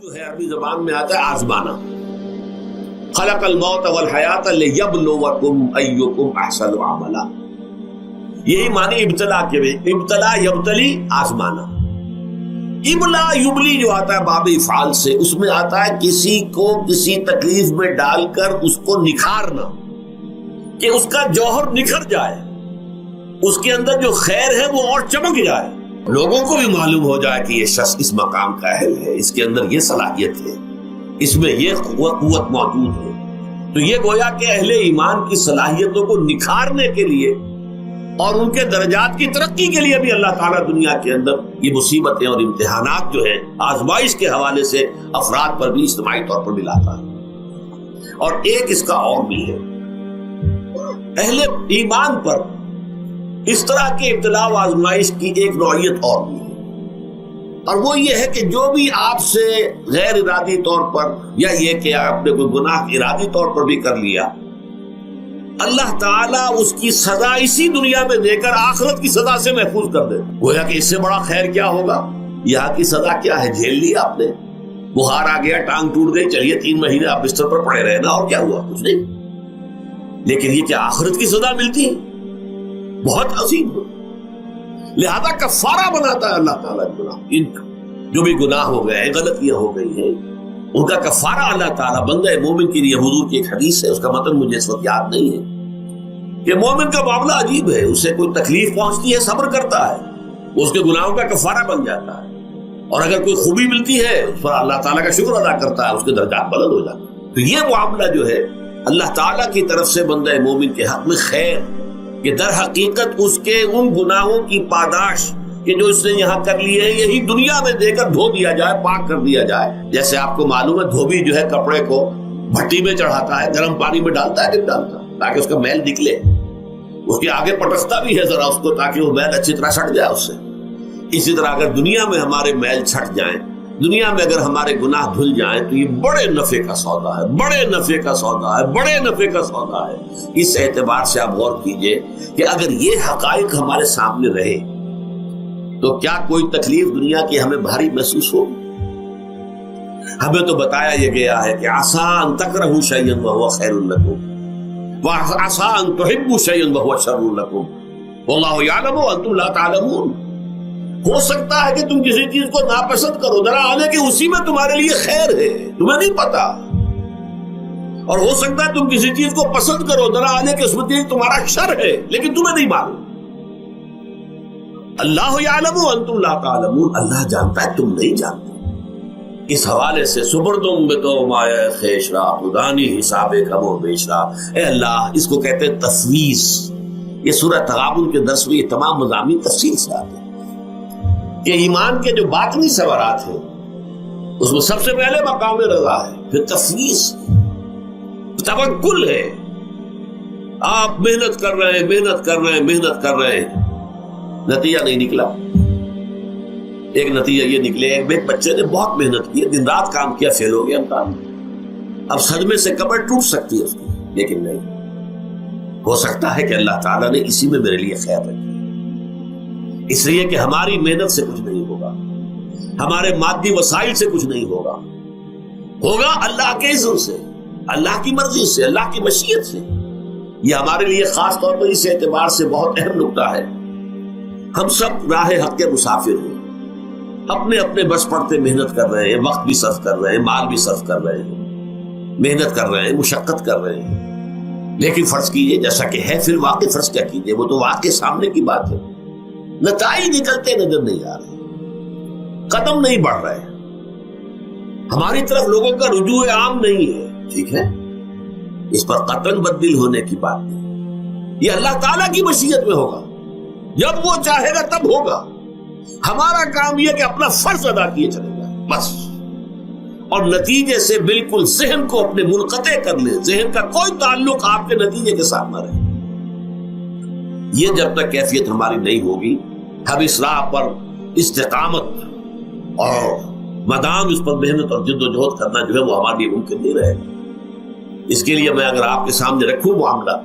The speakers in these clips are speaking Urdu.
جو ہے عربی زبان میں آتا ہے آزمانا. خلق الموت والحیات لیبلوکم ایکم احسن عملا. یہی معنی ابتلا کے بھی. ابتلا یبتلی آزمانا. ابلا یبلی جو آتا ہے باب افعال سے, اس میں آتا ہے کسی کو کسی تکلیف میں ڈال کر اس کو نکھارنا, کہ اس کا جوہر نکھر جائے, اس کے اندر جو خیر ہے وہ اور چمک جائے, لوگوں کو بھی معلوم ہو جائے کہ یہ شخص اس مقام کا اہل ہے, اس کے اندر یہ صلاحیت ہے, اس میں یہ قوت موجود ہے. تو یہ گویا کہ اہل ایمان کی صلاحیتوں کو نکھارنے کے لیے اور ان کے درجات کی ترقی کے لیے بھی اللہ تعالیٰ دنیا کے اندر یہ مصیبتیں اور امتحانات جو ہیں آزمائش کے حوالے سے افراد پر بھی اجتماعی طور پر بھی لاتا ہے. اور ایک اس کا اور بھی ہے, اہل ایمان پر اس طرح کے ابتلا و آزمائش کی ایک نوعیت اور بھی ہے, اور وہ یہ ہے کہ جو بھی آپ سے غیر ارادی طور پر یا یہ کہ آپ نے کوئی گناہ ارادی طور پر بھی کر لیا, اللہ تعالیٰ اس کی سزا اسی دنیا میں دے کر آخرت کی سزا سے محفوظ کر دے. گویا کہ اس سے بڑا خیر کیا ہوگا. یہاں کی سزا کیا ہے, جھیل لی آپ نے, بخار آ گیا, ٹانگ ٹوٹ گئی, چلیے 3 مہینے آپ بستر پر پڑے رہے نا, اور کیا ہوا, کچھ نہیں. لیکن یہ کیا آخرت کی سزا ملتی ہے, بہت عظیم. لہذا کفارہ بناتا ہے اللہ تعالیٰ گناہ, جو بھی گناہ ہو گئے ہیں, غلطیاں ہو گئی ہیں, ان کا کفارہ اللہ تعالیٰ بندہ مومن کے لیے. حضور کی ایک حدیث ہے, اس کا متن مجھے اس وقت یاد نہیں ہے, کہ مومن کا معاملہ عجیب ہے. اسے کوئی تکلیف پہنچتی ہے, صبر کرتا ہے, اس کے گناہوں کا کفارہ بن جاتا ہے, اور اگر کوئی خوبی ملتی ہے اس پر اللہ تعالیٰ کا شکر ادا کرتا ہے, اس کے درجات بلند ہو جاتے ہیں. تو یہ معاملہ جو ہے اللہ تعالیٰ کی طرف سے بندہ مومن کے حق میں خیر, کہ در حقیقت اس کے ان گناہوں کی پاداش کہ جو اس نے یہاں کر لیے ہیں, یہی دنیا میں دے کر دھو دیا جائے, پاک کر دیا جائے. جیسے آپ کو معلوم ہے دھوبی جو ہے کپڑے کو بھٹی میں چڑھاتا ہے, گرم پانی میں ڈالتا ہے, نہیں ڈالتا, تاکہ اس کا میل نکلے, اس کے آگے پٹکتا بھی ہے ذرا اس کو, تاکہ وہ میل اچھی طرح چھٹ جائے اس سے. اسی طرح اگر دنیا میں ہمارے میل چھٹ جائیں, دنیا میں اگر ہمارے گناہ دھل جائیں, تو یہ بڑے نفع کا سودا ہے, بڑے نفع کا سودا ہے, بڑے نفع کا سودا ہے. اس اعتبار سے آپ غور کیجئے کہ اگر یہ حقائق ہمارے سامنے رہے تو کیا کوئی تکلیف دنیا کی ہمیں بھاری محسوس ہوگی. ہمیں تو بتایا یہ گیا ہے کہ عسیٰ ان تکرہوا شیئا وہو خیر لکم وعسیٰ ان تحبوا شیئا وہو شر لکم واللہ یعلم وانتم لا تعلمون. ہو سکتا ہے کہ تم کسی چیز کو ناپسند کرو, ذرا آنے کہ اسی میں تمہارے لیے خیر ہے, تمہیں نہیں پتا. اور ہو سکتا ہے تم کسی چیز کو پسند کرو, ذرا آنے کہ اس میں تمہارا شر ہے, لیکن تمہیں نہیں معلوم. اللہ یعلم وانتم لا تعلمون, اللہ جانتا ہے تم نہیں جانتے. اس حوالے سے سبردم بتو مایا خیش را خدانی حساب کم و بیش را. اے اللہ, اس کو کہتے ہیں تفویض. یہ سورہ تغابن کے درس میں یہ تمام مضامین تفصیل سے آتے ہیں کہ ایمان کے جو باطنی ثمرات ہیں اس میں سب سے پہلے مقام رضا ہے, پھر تفویض, توکل ہے. آپ محنت کر رہے ہیں, محنت کر رہے ہیں, محنت کر رہے ہیں, نتیجہ نہیں نکلا. ایک نتیجہ یہ نکلے, ایک بچے نے بہت محنت کی, دن رات کام کیا, فیل ہو گیا امتحان. اب صدمے سے کمر ٹوٹ سکتی ہے اس کی, لیکن نہیں, ہو سکتا ہے کہ اللہ تعالیٰ نے اسی میں میرے لیے خیر رکھی, اس لیے کہ ہماری محنت سے کچھ نہیں ہوگا, ہمارے مادی وسائل سے کچھ نہیں ہوگا, ہوگا اللہ کے اذن سے, اللہ کی مرضی سے, اللہ کی مشیت سے. یہ ہمارے لیے خاص طور پر اس اعتبار سے بہت اہم نکتہ ہے. ہم سب راہ حق کے مسافر ہیں, اپنے اپنے بس پڑتے محنت کر رہے ہیں, وقت بھی صرف کر رہے ہیں, مال بھی صرف کر رہے ہیں, محنت کر رہے ہیں, مشقت کر رہے ہیں. لیکن فرض کیجئے جیسا کہ ہے, پھر واقع فرض کیا کیجئے, وہ تو واقع سامنے کی بات ہے, نتائج نکلتے نظر نہیں آ رہے, قدم نہیں بڑھ رہے, ہماری طرف لوگوں کا رجوع عام نہیں ہے. ٹھیک ہے, اس پر قطعاً بدل ہونے کی بات نہیں, یہ اللہ تعالیٰ کی مشیت میں ہوگا, جب وہ چاہے گا تب ہوگا. ہمارا کام یہ کہ اپنا فرض ادا کیے چلے جائیں بس, اور نتیجے سے بالکل ذہن کو اپنے منقطع کر لیں, ذہن کا کوئی تعلق آپ کے نتیجے کے ساتھ نہ رہے. یہ جب تک کیفیت ہماری نہیں ہوگی, ہم اس راہ پر استقامت اور مدام اس پر محنت اور جد و جہد کرنا جو ہے وہ ہمارے لیے ممکن نہیں رہے گا. اس کے لیے میں اگر آپ کے سامنے رکھوں معاملہ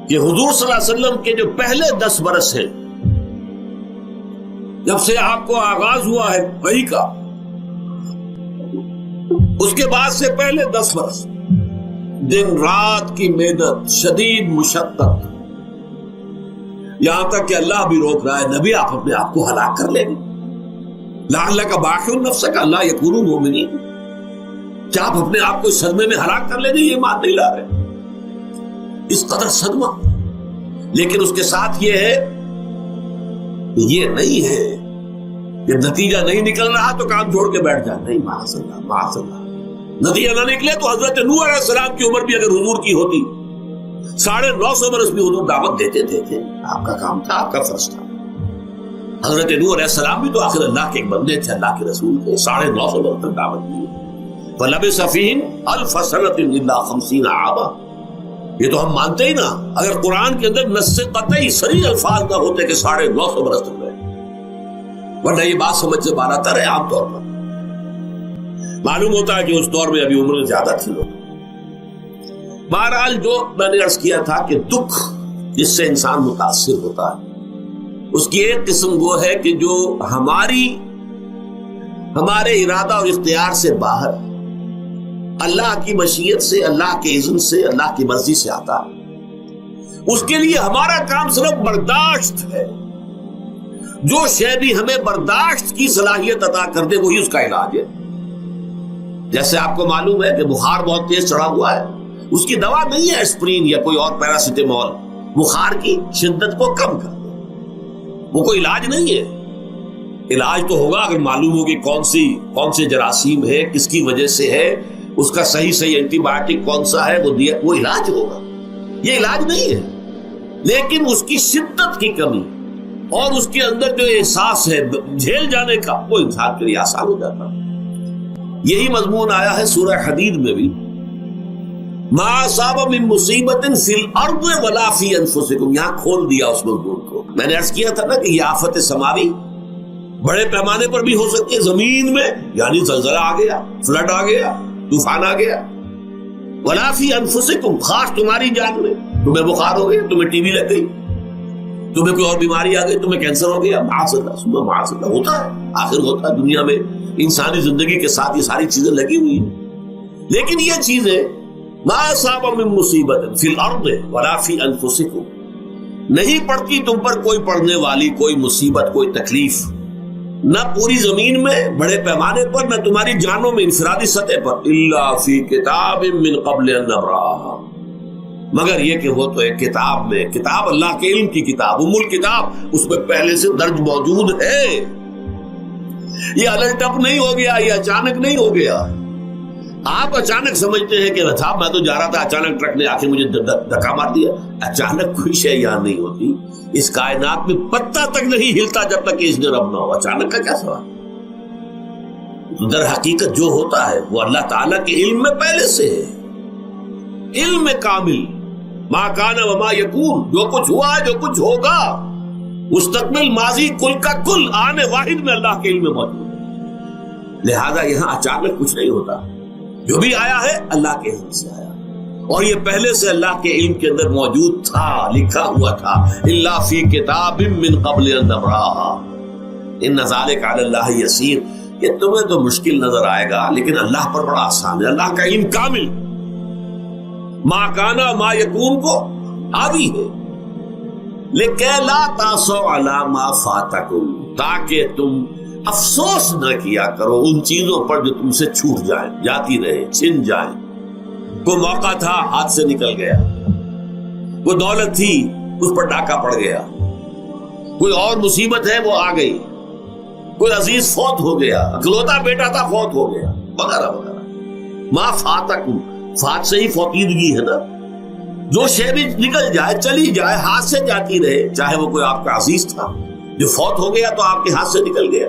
کہ حضور صلی اللہ علیہ وسلم کے جو پہلے 10 برس ہیں, جب سے آپ کو آغاز ہوا ہے وحی کا, اس کے بعد سے پہلے 10 برس دن رات کی محنت، شدید مشقت، یہاں تک کہ اللہ بھی روک رہا ہے نبی آپ اپنے آپ کو ہلاک کر لیں گے، لعلک باخع نفسک الا یکونوا مؤمنین، کیا آپ اپنے آپ کو اس صدمے میں ہلاک کر لیں گے؟ یہ مان نہیں لا رہے، اس قدر صدمہ۔ لیکن اس کے ساتھ یہ ہے، یہ نہیں ہے کہ نتیجہ نہیں نکل رہا تو کام چھوڑ کے بیٹھ جائے، نہیں، معاذ اللہ معاذ اللہ۔ نتیجہ نہ نکلے تو حضرت نوح علیہ السلام کی عمر بھی اگر حضور کی ہوتی 950 برس بھی حضور دعوت دیتے تھے، آپ کا کام تھا، آپ کا فرض تھا۔ حضرت نوح علیہ السلام بھی تو آخر اللہ کے ایک بندے تھے، اللہ کے رسول تھے، 950 برس تک دعوت دی۔ وَلَبِثَ فِيهِمْ أَلْفَ سَنَةٍ إِلَّا 50 عَامًا، یہ تو ہم مانتے ہی نا، اگر قرآن کے اندر نص قطعی صریح الفاظ نہ ہوتے کہ 950 برس تک رہے، ورنہ یہ بات سمجھ سے بالا تر ہے۔ عام طور پر معلوم ہوتا ہے کہ اس دور میں ابھی عمر زیادہ تھی لوگ۔ بہرحال جو میں نے عرض کیا تھا کہ دکھ جس سے انسان متاثر ہوتا ہے اس کی ایک قسم وہ ہے کہ جو ہمارے ارادہ اور اختیار سے باہر، اللہ کی مشیت سے، اللہ کے اذن سے، اللہ کی مرضی سے آتا ہے، اس کے لیے ہمارا کام صرف برداشت ہے۔ جو شے بھی ہمیں برداشت کی صلاحیت عطا کر دے وہی اس کا علاج ہے۔ جیسے آپ کو معلوم ہے کہ بخار بہت تیز چڑھا ہوا ہے، اس کی دوا نہیں ہے اسپرین یا کوئی اور پیراسیٹامول، بخار کی شدت کو کم کر دے، وہ کوئی علاج نہیں ہے۔ علاج تو ہوگا اگر معلوم ہو کہ کون سے جراثیم ہے، کس کی وجہ سے ہے، اس کا صحیح اینٹی بایوٹک کون سا ہے، وہ علاج ہوگا۔ یہ علاج نہیں ہے، لیکن اس کی شدت کی کمی اور اس کے اندر جو احساس ہے جھیل جانے کا، وہ انسان کے لیے آسان ہو جاتا ہے۔ یہی مضمون آیا ہے سورہ حدید میں بھی، ما اصاب من مصیبت فی الارض ولا فی انفسکم، یہاں کھول دیا اس مضمون کو۔ میں نے عرض کیا تھا نا کہ یہ آفت سماوی بڑے پیمانے پر بھی ہو سکتی ہے، زمین میں یعنی زلزلہ آ گیا، فلڈ آ گیا، طوفان آ گیا، ولا فی انفسکم، خاص تمہاری جان میں، تمہیں بخار ہو گیا، تمہیں ٹی بی لگ گئی، تمہیں کوئی اور بیماری آ گئی، تمہیں کینسر ہو گیا، معاذ اللہ معاذ اللہ، ہوتا ہے، آخر ہوتا ہے، دنیا میں انسانی زندگی کے ساتھ یہ ساری چیزیں لگی ہوئی ہیں۔ لیکن یہ چیزیں ما اصاب من مصیبت فی الارض ولا فی انفسکم، نہیں پڑتی تم پر کوئی پڑنے والی کوئی مصیبت، کوئی تکلیف، نہ پوری زمین میں بڑے پیمانے پر، نہ تمہاری جانوں میں انفرادی سطح پر، الا فی کتاب من قبل ان نبرأھا، مگر یہ کہ وہ تو ایک کتاب میں، کتاب اللہ کے علم کی کتاب، ام الکتاب، اس میں پہلے سے درج موجود ہے۔ یہ الٹ اپ نہیں ہو گیا، یہ اچانک نہیں ہو گیا۔ آپ اچانک سمجھتے ہیں کہ صاحب میں تو جا رہا تھا، اچانک ٹرک نے آ کے مجھے دھکا مار دیا۔ اچانک کوئی شے یہاں نہیں ہوتی، اس کائنات میں پتہ تک نہیں ہلتا جب تک کہ اس نے رب نہ ہو۔ اچانک کا کیا سوال؟ در حقیقت جو ہوتا ہے وہ اللہ تعالیٰ کے علم میں پہلے سے ہے، علم میں کامل، ما کان وما یکون، جو کچھ ہوا جو کچھ ہوگا، مستقبل، ماضی، کل کا کل، آنے واحد میں اللہ کے علم میں موجود ہے۔ لہذا یہاں اچانک کچھ نہیں ہوتا، جو بھی آیا ہے اللہ کے علم سے آیا، اور یہ پہلے سے اللہ کے علم کے اندر موجود تھا، لکھا ہوا تھا، الا فی کتاب من قبل ان نبرأھا ان ذلک علی اللہ یسیر۔ یہ تمہیں تو مشکل نظر آئے گا لیکن اللہ پر بڑا آسان ہے، اللہ کا علم کامل، ما کانا ما یکون کو حاوی ہے۔ لِکَیْ لَا تَأْسَوْا عَلَىٰ مَا فَاتَکُم، تاکہ تم افسوس نہ کیا کرو ان چیزوں پر جو تم سے چھوٹ جائیں، جاتی رہے، چھن جائیں۔ کوئی موقع تھا ہاتھ سے نکل گیا، کوئی دولت تھی اس پر ڈاکہ پڑ گیا، کوئی اور مصیبت ہے وہ آ گئی، کوئی عزیز فوت ہو گیا، اکلوتا بیٹا تھا فوت ہو گیا، وغیرہ وغیرہ۔ ما فاتکم، فات سے ہی فوتیدگی ہے نا، جو شے بھی نکل جائے، چلی جائے، ہاتھ سے جاتی رہے، چاہے وہ کوئی آپ کا عزیز تھا جو فوت ہو گیا تو آپ کے ہاتھ سے نکل گیا،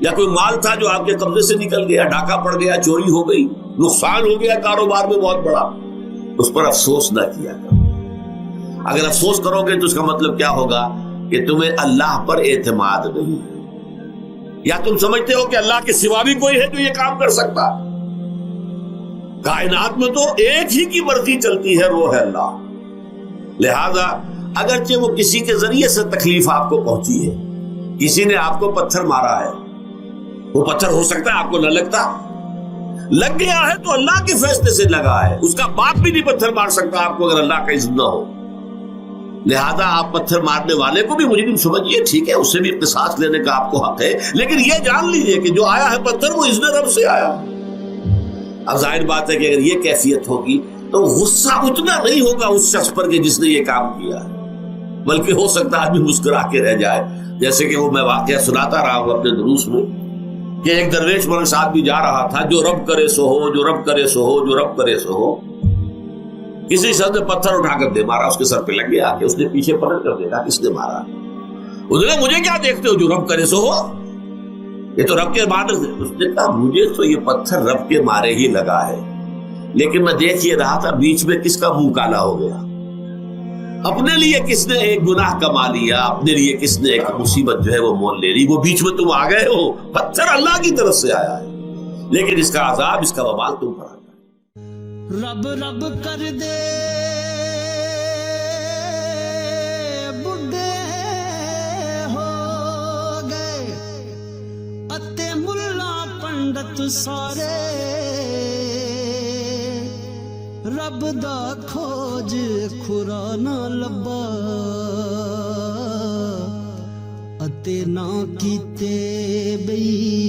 یا کوئی مال تھا جو آپ کے قبضے سے نکل گیا، ڈاکہ پڑ گیا، چوری ہو گئی، نقصان ہو گیا کاروبار میں بہت بڑا، اس پر افسوس نہ کیا کرو۔ اگر افسوس کرو گے تو اس کا مطلب کیا ہوگا کہ تمہیں اللہ پر اعتماد نہیں ہے، یا تم سمجھتے ہو کہ اللہ کے سوا بھی کوئی ہے جو یہ کام کر سکتا۔ کائنات میں تو ایک ہی کی مرضی چلتی ہے، وہ ہے اللہ۔ لہذا اگرچہ وہ کسی کے ذریعے سے تکلیف آپ کو پہنچی ہے، کسی نے آپ کو پتھر مارا ہے، وہ پتھر ہو سکتا ہے آپ کو نہ لگتا، لگ گیا ہے تو اللہ کے فیصلے سے لگا ہے، اس کا باپ بھی نہیں پتھر مار سکتا آپ کو اگر اللہ کا اذن نہ ہو. لہذا آپ پتھر مارنے والے کو بھی مجرم سمجھیے، ٹھیک ہے، اس سے بھی قصاص لینے کا آپ کو حق ہے، لیکن یہ جان لیجئے کہ جو آیا ہے پتھر وہ اذن رب سے آیا. اب ظاہر بات ہے کہ اگر یہ کیفیت ہوگی تو غصہ اتنا نہیں ہوگا اس شخص پر کہ جس نے یہ کام کیا ہے، بلکہ ہو سکتا ہے آدمی مسکرا کے رہ جائے. جیسے کہ وہ میں واقعہ سناتا رہا ہوں اپنے دروس میں کہ ایک درویش میرے ساتھ بھی جا رہا تھا، جو رب کرے سو ہو، جو رب کرے سو ہو، جو رب کرے سو ہو. کسی شخص نے پتھر اٹھا کر دے مارا، اس کے سر پہ لگ گیا، کہ اس نے پیچھے پلٹ کر دیکھا کس نے مارا. اس نے کہا مجھے کیا دیکھتے ہو، جو رب کرے سو ہو، یہ تو رب کے مارے سے. اس نے کہا مجھے تو یہ پتھر رب کے مارے ہی لگا ہے، لیکن میں دیکھ یہ رہا تھا بیچ میں کس کا منہ کالا ہو گیا، اپنے لیے کس نے ایک گناہ کما لیا، اپنے لیے کس نے ایک مصیبت جو ہے وہ مول لے لی، وہ بیچ میں تم آ گئے ہو. پتھر اللہ کی طرف سے آیا ہے، لیکن اس کا عذاب، اس کا وبال تم پر آتا ہے. رب رب کر دے بڈھے ہو گئے اتے ملا پنڈت سارے، رب دا کھوج خورا نہ لبا اتے نہ کیتے بئی